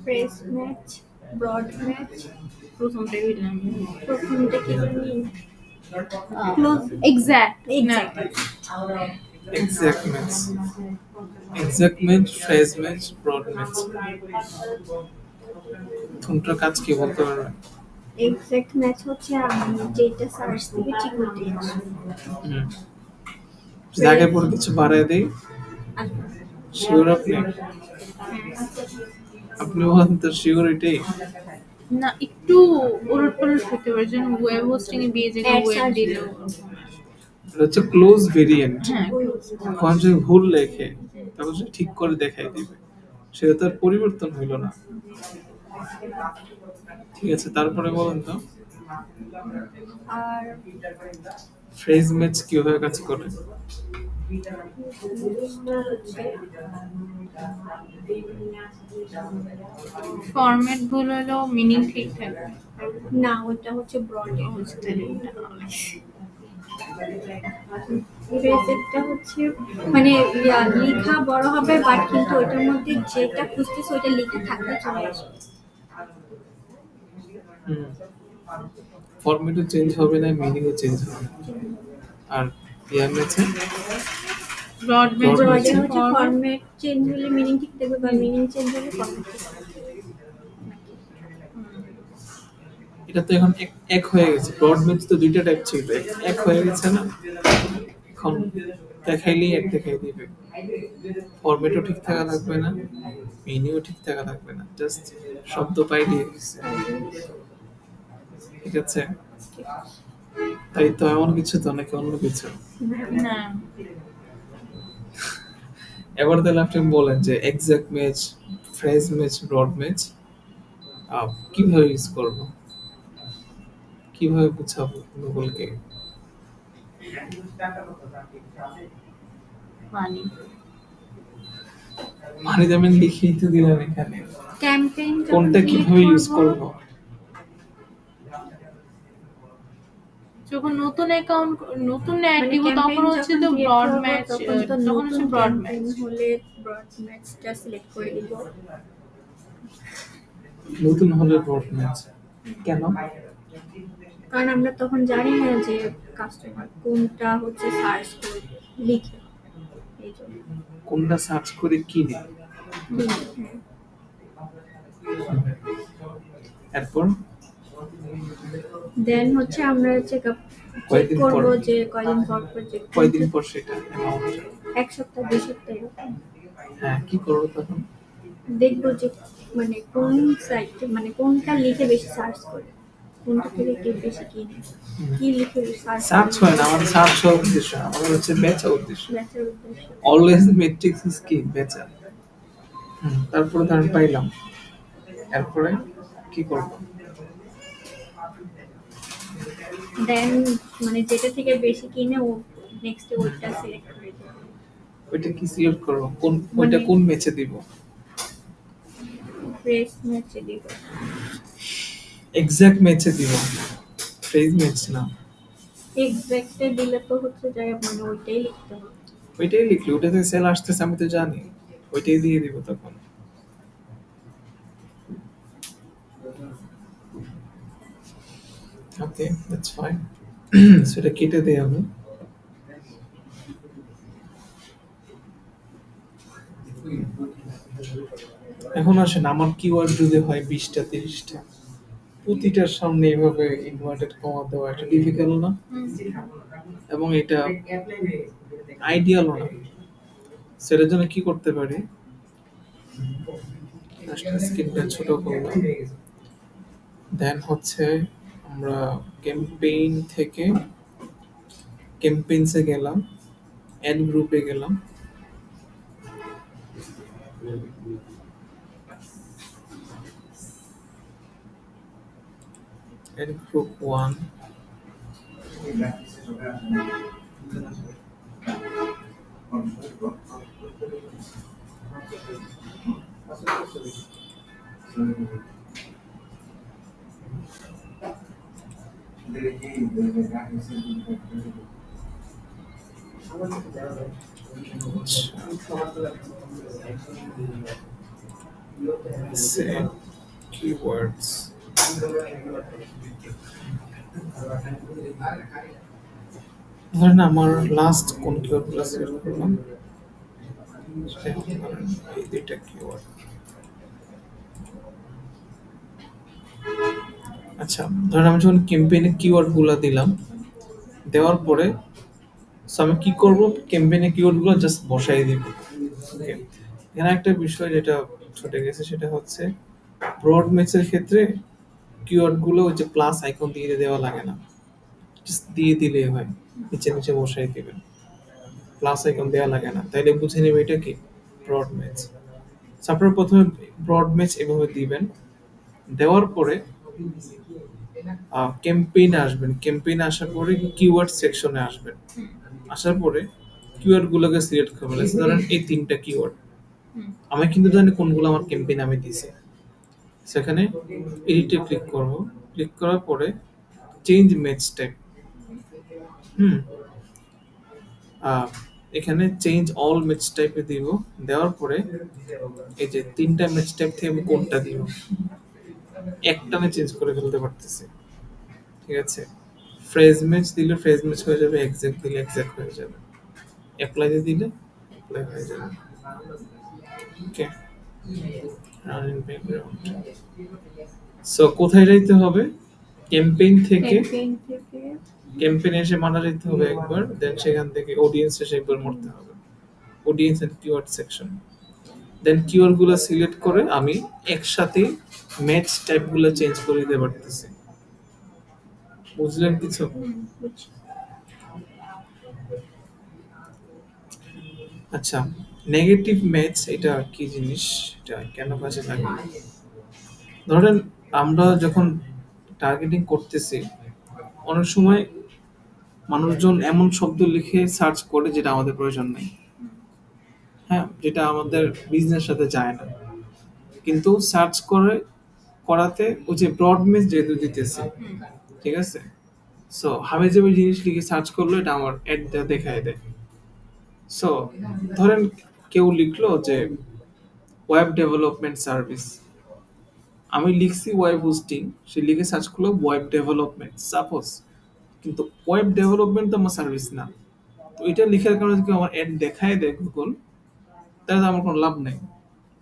ফ্রেশ ম্যাচ, ব্রড ম্যাচ, প্রথমটাই দিলাম। প্রথমটা কি জানি? ক্লোজ এক্সাক্ট না exact match, exact match, phrase match, broad match. কোনটার কাজ কি বলতে পারবেন? এক্সাক্ট ম্যাচ হচ্ছে আমি যেটা সার্চ থেকে ঠিক ওইটাই আসে। জায়গায় পর কিছু বাড়ায় দেই, শিওর আপনি? আপনি বলেন তো শিওর এটাই? না, একটু ওলট পালট হতে পারে, যেন ওয়েব হোস্টিং এ দিয়ে যেটা Add ওয়েব search দিল। এটা হচ্ছে ক্লোজ ভেরিয়েন্ট। হ্যাঁ, কোন যদি ভুল লেখে তখন সে ঠিক করে দেখাই দিবে। সেটা তো আর পরিবর্তন হইল না। ঠিক আছে, তারপরে বলেন তো আর ফ্রেজ ম্যাচ কিভাবে কাজ করে? ফরম্যাট ভুল হলেও মিনিং ঠিক থাকবে। না, ওটা হচ্ছে ব্রডেড। ফ্রেজেরটা হচ্ছে মানে লেখা বড় হবে, বাট কিন্তু ওইটার মধ্যে যেটা খুঁজতেছে ওইটা লিখে থাকতে চলে আসবে। ফরম্যাটও চেঞ্জ হবে না, মিনিংও চেঞ্জ হবে না। আর ইয়ার ম্যাচে ব্রড ম্যাচ Broad ব্রডে match-এ হচ্ছে ফরম্যাট চেঞ্জ হলে মিনিং ঠিক থাকবে, বা মিনিং চেঞ্জ হলে ফরম্যাট ঠিক থাকবে। এটা তো এখন এক হয়ে গেছে। ব্রড ম্যাচ তো দুইটা টাইপ ছিল, এক হয়ে গেছে না? এখন দেখাইলেই এক দেখাই দিবে। ফরম্যাটও ঠিক থাকা লাগবে না, মিনিংও ঠিক থাকা লাগবে না, জাস্ট শব্দ পাই দিয়ে দিচ্ছে। ঠিক আছে, তাই তো এমন কিছু তো নাকি অন্য কিছু? না, এবার তাহলে আপনি বলেন যে exact match, phrase match, broad match কিভাবে ইউজ করব, কিভাবে বুঝাবো গুগলকে? মানে মানে আমি লিখেই তো দিলাম এখানে, ক্যাম্পেইন কোনটা কিভাবে ইউজ করব। যখন নতুন অ্যাকাউন্ট নতুন অ্যাড মানে দিব তখন campaign হচ্ছে যখন তো create ব্রড করবো, ম্যাচ, তখন তো তখন হচ্ছে নতুন ব্রড campaign ম্যাচ। হলে ব্রড ম্যাচটা সিলেক্ট করে দিব। নতুন হলে ব্রড ম্যাচ কেন? কারণ আমরা তখন জানি না যে কাস্টমার কোনটা হচ্ছে সার্চ করবে লিখে, এই জন্য। কোনটা সার্চ করে কিনে, হ্যাঁ। এরপর দেন হচ্ছে আমরা চেক কয়দিন পর? করবো যে কয়দিন পর পর যে কয়দিন পর সেটা অ্যামাউন্ট? এক সপ্তাহ 2 সপ্তাহ এরকম। হ্যাঁ, কি করবো তখন? দেখবো যে মানে কোন সাইটে মানে কোনটা লিখে বেশি সার্চ করে, কোনটা থেকে কেউ বেশি কিনে, কি লিখে সার্চ হয় না, আমাদের সার্চ হওয়ার উদ্দেশ্য না, আমাদের হচ্ছে বেচা উদ্দেশ্য। বেচার উদ্দেশ্য। অলওয়েজ মেট্রিক্স ইজ কি? বেচা। তারপরে ধরেন পাইলাম, এরপরে কি করব? দেন মানে যেটা থেকে বেশি কিনে ও নেক্সট ওইটা সিলেক্ট করে দেবে। ওইটা কি সিলেক্ট করব? ওইটা কোন ম্যাচে দিব? ফ্রেশ ম্যাচে দিব। এক্সাক্ট ম্যাচে দিব, ফ্রেজ ম্যাচ না। এক্সাক্টে দিলে তো হচ্ছে যাই মানে ওইটাই লিখতে হবে। ওইটাই লিখলি, ওটাতে সেল আসতেছে আমি তো জানি, ওইটাই দিয়ে দিব তখন। ওকে, দ্যাটস ফাইন। সেটা কেটে দেই আমি। এখন আসেন, আমার কিওয়ার্ড যদি হয় 20টা 30টা, প্রতিটার সামনে এইভাবে ইনভার্টেড কমা দেওয়া একটা ডিফিকাল্ট না? এবং এটা আইডিয়ালও না। সেটার জন্য কি করতে পারি? স্ক্রিনটা ছোট করলাম, দেন হচ্ছে আমরা ক্যাম্পেইন থেকে ক্যাম্পেইনসে গেলাম, অ্যাড গ্রুপে গেলাম, অ্যাড গ্রুপ 1, set keywords, ধরেন আমার লাস্ট কোন কিওয়ার্ডগুলো সিলেক্ট করলাম, এই দুইটা কিওয়ার্ড। আচ্ছা, ধরেন আমি যখন ক্যাম্পেইনে কিওয়ার্ডগুলো দিলাম, দেওয়ার পরে আমি কি করব? ক্যাম্পেইনে কিওয়ার্ডগুলো জাস্ট বসাই দিব। ওকে, এখানে একটা বিষয় যেটা ছুটে গেছে, সেটা হচ্ছে ব্রড ম্যাচের ক্ষেত্রে কিওয়ার্ডগুলো ওই যে প্লাস আইকন দিয়ে দেওয়া লাগে না, জাস্ট দিয়ে দিলেই হয়, নিচে নিচে বসাই দিবেন, প্লাস আইকন দেওয়া লাগে না, তাইলে বুঝে নেবে এটা কি ব্রড ম্যাচ। আপনারা প্রথমে ব্রড ম্যাচ এভাবে দিবেন, দেওয়ার পরে ক্যাম্পেইনে আসবেন, ক্যাম্পেইনে আসার পরে কিওয়ার্ড সেকশনে আসবেন, আসার পরে কিওয়ার্ড গুলোকে সিলেক্ট করবেন। ধরেন এই 3টা কিওয়ার্ড আমি কিন্তু জানি কোনগুলো আমার ক্যাম্পেইন আমি দিছি, সেখানে এডিটে ক্লিক করব, ক্লিক করার পরে চেঞ্জ ম্যাচ টাইপ, এখানে চেঞ্জ অল ম্যাচ টাইপে দিব, দেওয়ার পরে এই যে 3টা ম্যাচ টাইপ থেকে আমি কোনটা দিব একটানে চেঞ্জ করে ফেলতে পারতেছি, ঠিক আছে। ফ্রেজ ম্যাচ দিলে ফ্রেজ ম্যাচ হয়ে যাবে, এক্সাক্ট দিলে এক্সাক্ট হয়ে যাবে, অ্যাপ্লাই দিলে অ্যাপ্লাই হয়ে যাবে। ওকে, রানিং ব্যাকগ্রাউন্ড। সো কোথায় যাইতে হবে? ক্যাম্পেইন থেকে ক্যাম্পেইন থেকে ক্যাম্পেইন এসে মানা যেতে হবে একবার, দেন সেখান থেকে অডিয়েন্স এসে একবার মরতে হবে, audience and keyword section. Then keyword গুলো সিলেক্ট করে আমি একসাথে ম্যাচ টাইপ গুলো চেঞ্জ করে দিতে পারতেছি। বুঝলেন কিছু? বুঝছি। আচ্ছা, নেগেটিভ ম্যাচ এটা কি জিনিস, এটা কেন কাজে লাগে? ধরেন আমরা যখন টার্গেটিং করতেছি, অনেক সময় মানুষজন এমন শব্দ লিখে সার্চ করে যেটা আমাদের প্রয়োজন নেই, হ্যাঁ, যেটা আমাদের বিজনেস সাথে যায় না, কিন্তু সার্চ করে করাতে ওই যে ব্রড ম্যাচ যেহেতু দিতেছে, ঠিক আছে, সো হাবিজাবি জিনিস লিখে সার্চ করলো, এটা আমার অ্যাড দেখায় দেয়। সো ধরেন কেউ লিখলো যে ওয়েব ডেভেলপমেন্ট সার্ভিস, আমি লিখছি ওয়েব হোস্টিং, সে লিখে সার্চ করলো ওয়েব ডেভেলপমেন্ট সাপোজ, কিন্তু ওয়েব ডেভেলপমেন্ট তো আমার সার্ভিস না, তো এটা লেখার কারণে যদি আমার অ্যাড দেখায় দেয় গুগল, তাহলে তো আমার কোনো লাভ নেই,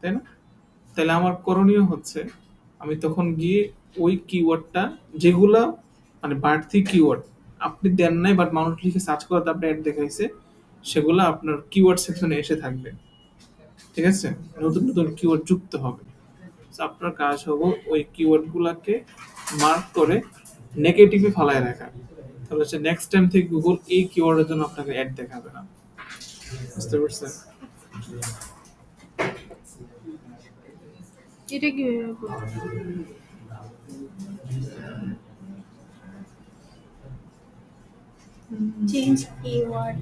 তাই না? তাহলে আমার করণীয় হচ্ছে আমি তখন গিয়ে ওই কিওয়ার্ডটা যেগুলা মানে বাড়তি কিওয়ার্ড আপনি দেন নাই বাট মানুষ লিখে সার্চ করাতে আপনি অ্যাড দেখাইছে, সেগুলো আপনার কিওয়ার্ড সেকশনে এসে থাকবে, ঠিক আছে, নতুন নতুন কিওয়ার্ড যুক্ত হবে। So, আপনার কাজ হবো ওই কিওয়ার্ড গুলাকে মার্ক করে নেগেটিভে ফালায় রাখা, তাহলে হচ্ছে নেক্সট টাইম থেকে গুগল এই কিওয়ার্ডের জন্য আপনাকে অ্যাড দেখাবে না। বুঝতে পারছেন? এটা কি চেঞ্জ কিওয়ার্ড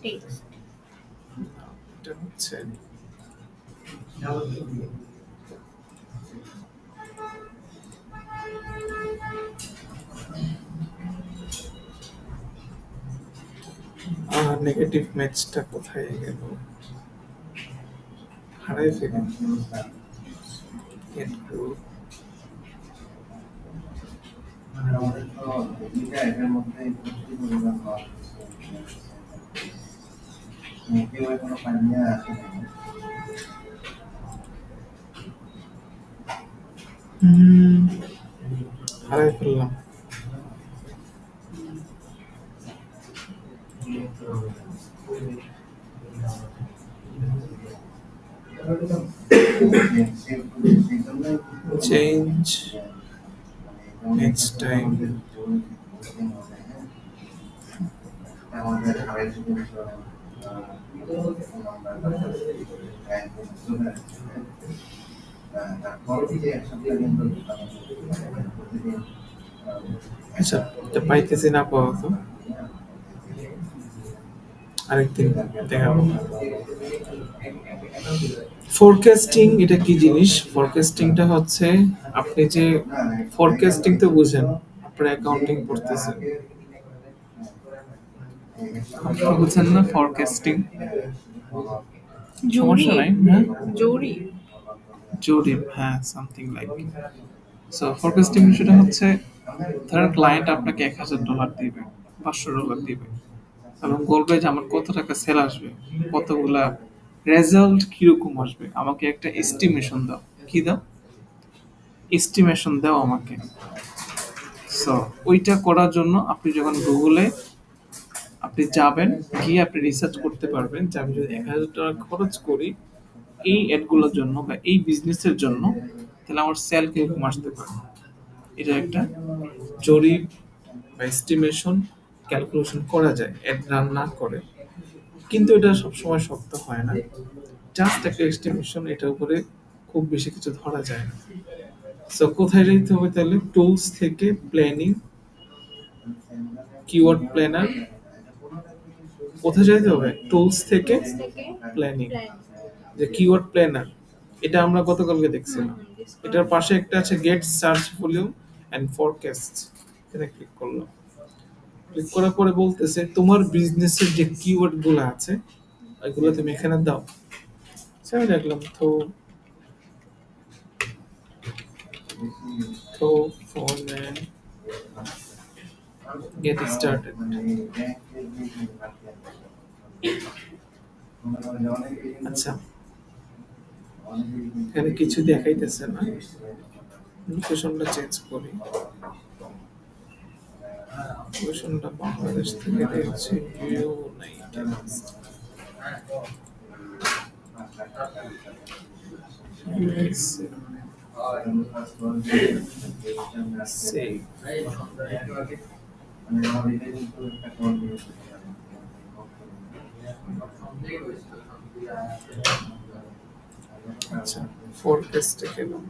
টেক্সট। এটা হচ্ছে নেগেটিভ ম্যাচটা কোথায় গেল, হারাই ফেলি। একটু হারাই ফেললাম। চেঞ্জ ম্যাচ টাইম, আচ্ছা এটা পাইতেছি না আপাতত, আরেকদিন দেখাবো। ফরকাস্টিং এটা কি জিনিস? ফরকাস্টিংটা হচ্ছে আপনি যে ফরকাস্টিং তো বুঝেন, আপনার অ্যাকাউন্টিং পড়তেছেন, আপনারা বুঝেন না ফরকাস্টিং? সমস্যা নাই, হ্যাঁ, জরুরি জরিপ, হ্যাঁ, সামথিং লাইক। সো ফরকাস্টিং সেটা হচ্ছে ধরেন ক্লায়েন্ট আপনাকে $1,000 দিবে, $500 দিবে এবং বলবে যে আমার কত টাকা সেল আসবে, কতগুলা রেজাল্ট কিরকম আসবে, আমাকে একটা এস্টিমেশন দাও। কি দাও? এস্টিমেশন দাও আমাকে। সো ওইটা করার জন্য আপনি যখন গুগলে আপনি যাবেন, গিয়ে আপনি রিসার্চ করতে পারবেন যে আমি যদি $1,000 খরচ করি এই অ্যাডগুলোর জন্য বা এই বিজনেসের জন্য, তাহলে আমার সেল কিরকম আসতে পারে। এটা একটা জরিপ বা এস্টিমেশন ক্যালকুলেশন করা যায় অ্যাড রান না করে, কিন্তু এটা সবসময় শক্ত হয় না, জাস্ট একটা এস্টিমেশন, এটার উপরে খুব বেশি কিছু ধরা যায় না। সো কোথায় যেতে হবে তাহলে? টুলস থেকে প্ল্যানিং, কিওয়ার্ড প্ল্যানার। কোথায় যেতে হবে? টুলস থেকে থেকে প্ল্যানিং। প্ল্যান যে কিওয়ার্ড প্ল্যানার, এটা আমরা গতকালকে দেখছিলাম। এটার পাশে একটা আছে get search volume and forecast. এখানে ক্লিক করলাম। ক্লিক করার পরে বলতেছে তোমার বিজনেসের যে কিওয়ার্ড গুলো আছে ওইগুলো তুমি এখানে দাও। আমি দেখলাম তো ফোন গেট স্টার্টেড। আচ্ছা, এখানে কিছু দেখাইতেছে না। লোকেশনটা চেঞ্জ করি। লোকেশনটা বাংলাদেশ থেকে দিয়েছি, ভিউ নাই। Save. আচ্ছা, ফোরকাস্টে গেলাম।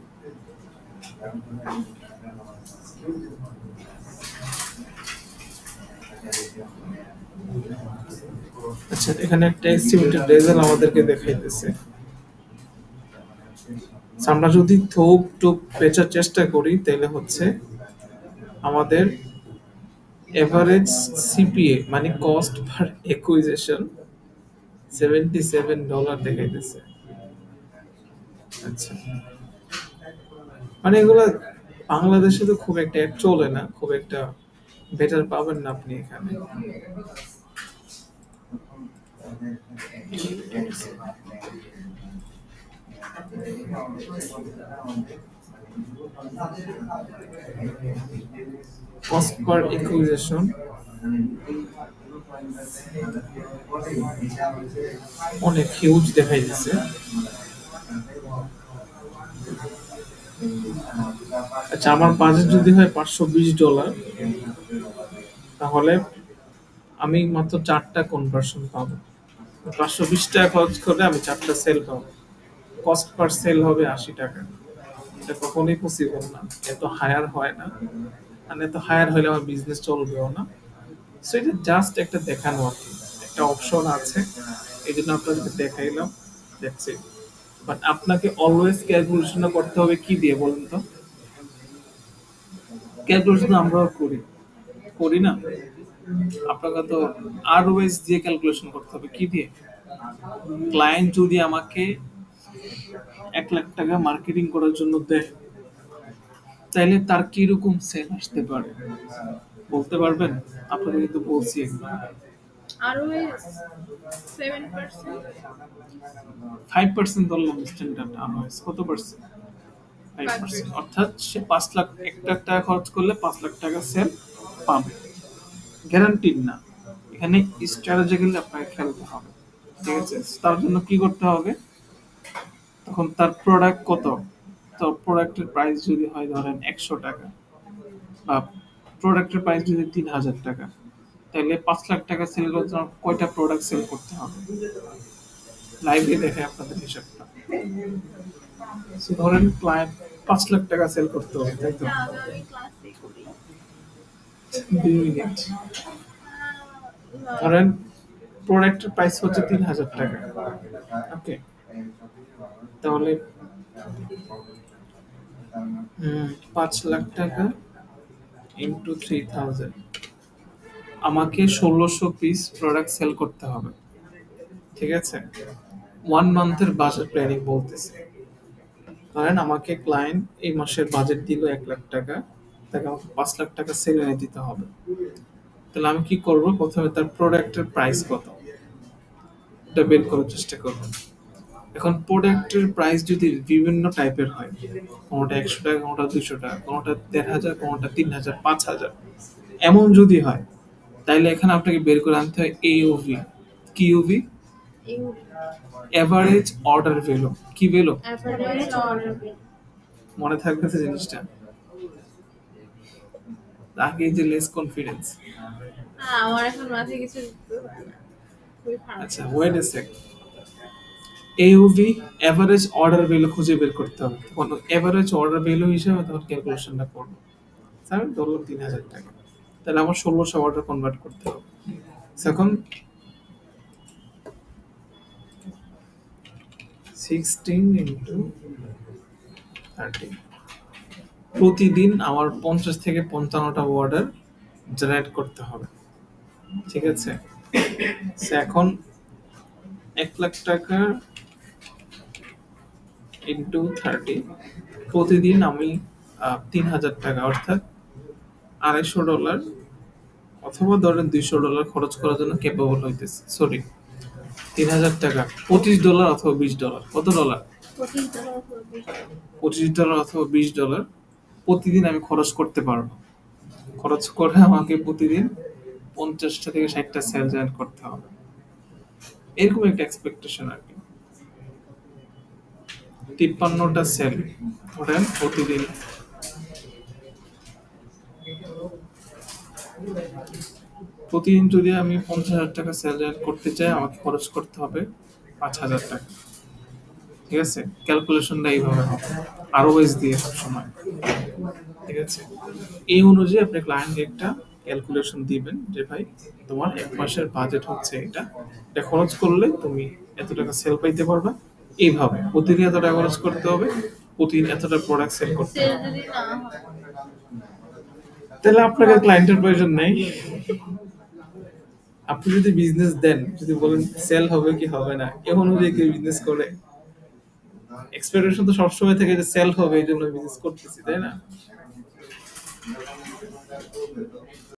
আচ্ছা, এখানে একটা এস্টিমেটেড রেজাল্ট আমাদেরকে দেখাইতেছে। আমরা যদি থোক টুক বেচার চেষ্টা করি তাহলে হচ্ছে আমাদের এভারেজ সিপিএ মানে কস্ট পার অ্যাকুইজিশন $77 দেখাইতেছে। আচ্ছা, মানে এগুলো বাংলাদেশে তো খুব একটা অ্যাড চলে না, খুব একটা বেটার পাবেন না আপনি এখানে। কস্ট পার অ্যাকুইজিশন অনেক হিউজ দেখাইতেছে। আচ্ছা, আমার বাজেট যদি হয় $520, তাহলে আমি মাত্র 4টা কনভার্সন পাবো। 520 টাকা খরচ করে আমি 4টা সেল পাবো। কস্ট পার সেল হবে $80। এটা কখনোই পসিবল না, এত হায়ার হয় না। আর এত হায়ার হলে আমার বিজনেস চলবেও না। সো এটা জাস্ট একটা দেখানো আর কি, একটা অপশন আছে, এই জন্য আপনাদেরকে দেখাইলাম। That's it. বাট আপনাকে অলওয়েজ ক্যালকুলেশন করতে হবে কি দিয়ে বলুন তো? ক্যালকুলেশন আমরাও করি না? আপনাকে তো আরওএস দিয়ে ক্যালকুলেশন করতে হবে। কি দিয়ে? ক্লায়েন্ট যদি আমাকে 1 লাখ টাকা মার্কেটিং করার জন্য দেয়, তাইলে তার কিরকম সেল আসতে পারে বলতে পারবেন? আপনাদের কিন্তু বলছি একবার। আরো 7%। 5% ধরলাম স্ট্যান্ডার্ড। আরওএস কত পার্সেন্ট? 5%। অর্থাৎ সে 5 লাখ 1 লাখ টাকা খরচ করলে 5 লাখ টাকা সেল পাবে। গ্যারান্টিড না, এখানে স্ট্র্যাটেজিক্যালি আপনাকে খেলতে হবে। ঠিক আছে, তার জন্য কি করতে হবে? তখন তার প্রোডাক্ট কত, তো প্রোডাক্টের প্রাইস যদি হয় ধরেন 100 টাকা, বা প্রোডাক্টের প্রাইস যদি 3000 টাকা, তাহলে 5 লাখ টাকা সেল করার জন্য কয়টা প্রোডাক্ট সেল করতে হবে? লাইভে দেখে আপনাদের হিসাবটা। সো ধরেন ক্লায়েন্ট 5 লাখ টাকা সেল করতে হবে, তাই তো? আমি ক্লাসে করি। 2 মিনিট। ধরেন প্রোডাক্টের প্রাইস হচ্ছে 3000 টাকা। ওকে, তাহলে 5 লাখ টাকা ইন্টু 3000, আমাকে 1600 পিস প্রোডাক্ট সেল করতে হবে। ঠিক আছে, 1 মান্থের বাজেট প্ল্যানিং বলতেছে। ধরেন আমাকে ক্লায়েন্ট এই মাসের বাজেট দিল 1 লাখ টাকা, তাকে আমাকে 5 লাখ টাকা সেল এনে দিতে হবে। তাহলে আমি কি করব? প্রথমে তার প্রোডাক্টের প্রাইস কত এটা বের করার চেষ্টা করব। এখন প্রোডাক্টের প্রাইস যদি বিভিন্ন টাইপের হয়, কোনোটা 100 টাকা, কোনোটা 200 টাকা, কোনোটা 1500, কোনোটা 3000, 5000, এমন যদি হয়, তাইলে এখানে আপনাকে বের করে আনতে হয় AOV। কি ইউভি? Average order value. কি ভ্যালু? Average order. মনে থাকবে তো জিনিসটা? আগে যে লেস কনফিডেন্স। আমার এখন মাথায় কিছু ঢুকতে পারে না। খুবই খারাপ। আচ্ছা, wait a sec. এওভি average order value খুঁজে বের করতে হবে। তখন এভারেজ অর্ডার ভ্যালু হিসাবে তখন ক্যালকুলেশনটা করবো। আমি ধরলাম 3,000 টাকা, তাহলে আমার 1600 অর্ডার কনভার্ট করতে হবে। এখন 16 ইন্টু 30, প্রতিদিন আমার 50 থেকে 55টা অর্ডার জেনারেট করতে হবে, ঠিক আছে? এখন 1,00,000 টাকা ইন্টু 30, প্রতিদিন আমি 3,000 টাকা অর্থাৎ $250 অথবা ধরেন $200 খরচ করার জন্য ক্যাপেবল হইতেছে। সরি, 3,000 টাকা, $25 অথবা $20, কত ডলার? $25 অথবা $20 প্রতিদিন আমি খরচ করতে পারবো। খরচ করে আমাকে প্রতিদিন 50টা থেকে 60টা সেল জয়েন করতে হবে, এরকম একটা এক্সপেকটেশন আর কি। 53টা সেল ধরেন প্রতিদিন, প্রতিদিন যদি আমি 50,000 টাকা সেল জয়েন করতে চাই আমাকে খরচ করতে হবে 5,000 টাকা, ঠিক আছে? ক্যালকুলেশনটা এইভাবে হবে, আরওএস দিয়ে সবসময়, ঠিক আছে? এই অনুযায়ী আপনি ক্লায়েন্টকে একটা ক্যালকুলেশন দিবেন যে ভাই তোমার এক মাসের বাজেট হচ্ছে এটা, এটা খরচ করলে তুমি এত টাকা সেল পাইতে পারবা, এইভাবে প্রতিদিন এত টাকা খরচ করতে হবে, প্রতিদিন এতটা প্রোডাক্ট সেল করতে সেল হবে। যদি না হয় তাহলে আপনাকে ক্লায়েন্টের প্রয়োজন নেই। আপনি যদি বিজনেস দেন, যদি বলেন সেল হবে কি হবে না, এ অনুযায়ী কেউ বিজনেস করে? এক্সপেকটেশন তো সবসময় থেকে যে সেল হবে এই জন্য বিজনেস করতেছি, তাই না?